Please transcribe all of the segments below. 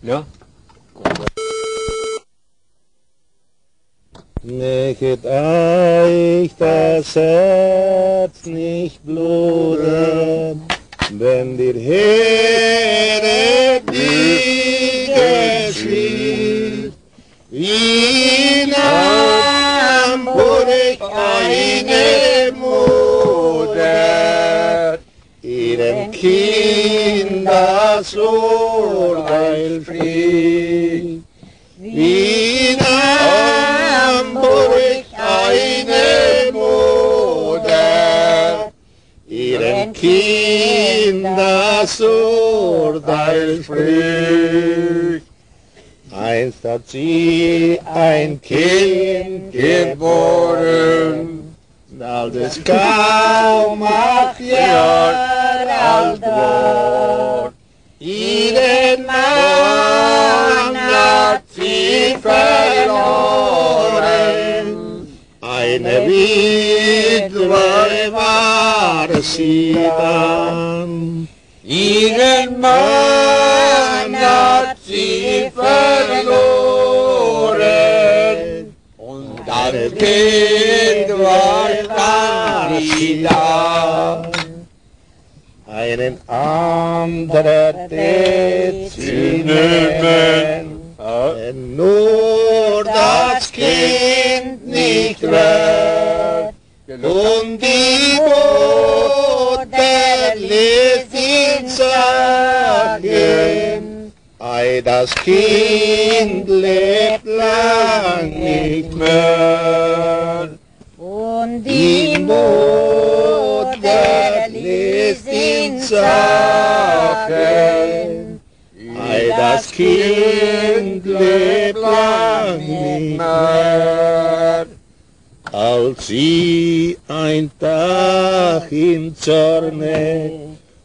Ja? Nechet euch das Herz nicht bluten, denn der Heere die geschieht, in Hamburg eine Mutter, ihrem Kind das Urteil spricht. In Hamburg eine Mutter, ihrem Kind das Urteil spricht. Einst hat sie ein Kind geboren, als es kaum 8 Jahre alt war. Ihren Mann hat sie verloren, eine Witwe war sie dann. Ihren Mann hat sie verloren, und das Kind war sie da. Einen anderen tät sie nehmen, nur das Kind nicht wird. Und die Mutter ließ ihn sagen, ei, das Kind lebt lang nicht mehr. Und die Mutter ließ ihn sagen, ei, das Kind lebt lang nicht mehr. Als sie ein Tag im Zorne,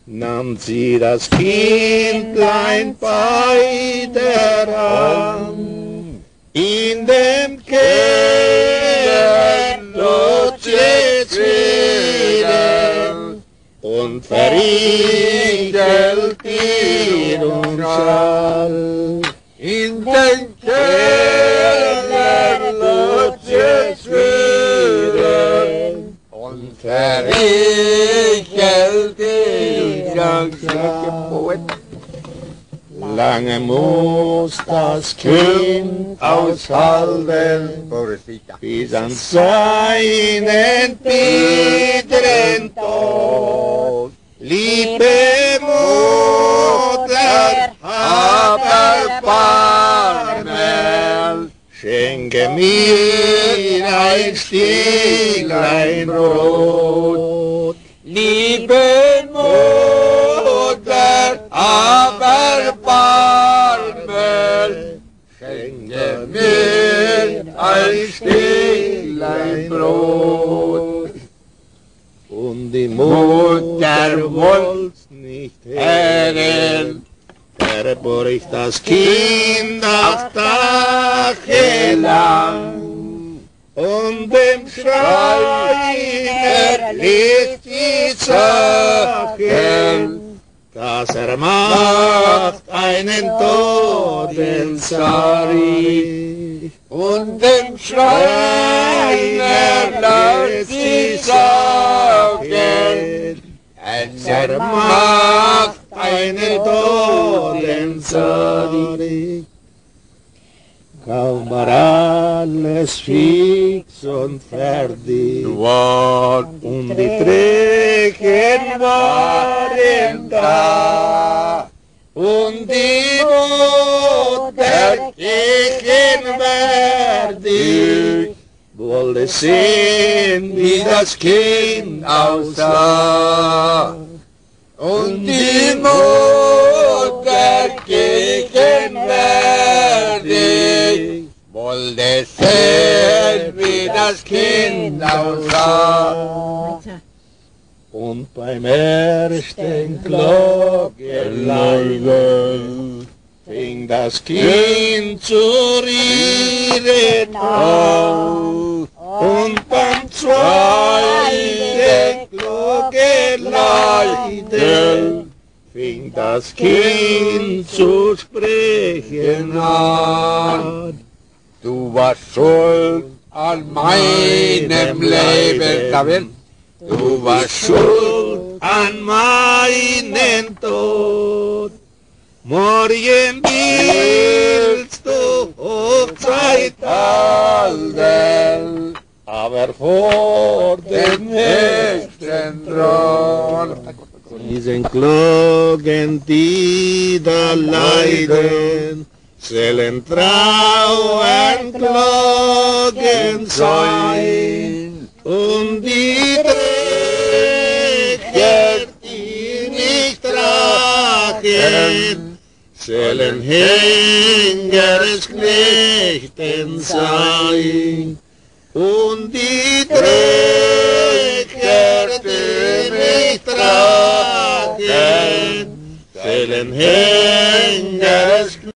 nahm sie das Kindlein bei der Hand, in dem Keller lud sie wieder und verriegelt ihren Schall. In den Keller lud sie wieder und verriegelt ihren Schall. Lange muss das Kind aushalten, bis an seinen bitteren Tod. Liebe Mutter, hab Erbarmen, schenke mir ein Stücklein Brot. Liebe Mutter, hab Erbarmen, schenke mir ein Stücklein Brot. Und die Mutter wollt's nicht hören, verborg das Kind 8 Tage lang. Und dem Schreiner ließ die sagen, dass macht einen Todesarg. Und dem Schreiner lässt sie sagen, macht einen Todesarg. Kaum war alles fix und fertig, und die Träger waren da, und die Mutter gegenwärtig wollte sehen, wie das Kind aussah. Und die Mutter gegenwärtig wollte sehen, wie das Kind aussah. Und beim ersten Glockenläuten fing das Kind zu reden auf. Und beim zweiten Glockenläuten fing das Kind zu sprechen an. Du warst schuld an meinem Leben. Du warst schuld an meinen Tod. Morgen willst du Hochzeit halten, aber vor dem höchsten Thron. Diesen Klagen, die da leiden, sollen Trauern Klagen sein. Und die Träger, die nicht tragen, sollen Henkersknechten sein. Und die Träger, die nicht tragen, sollen Henkersknechten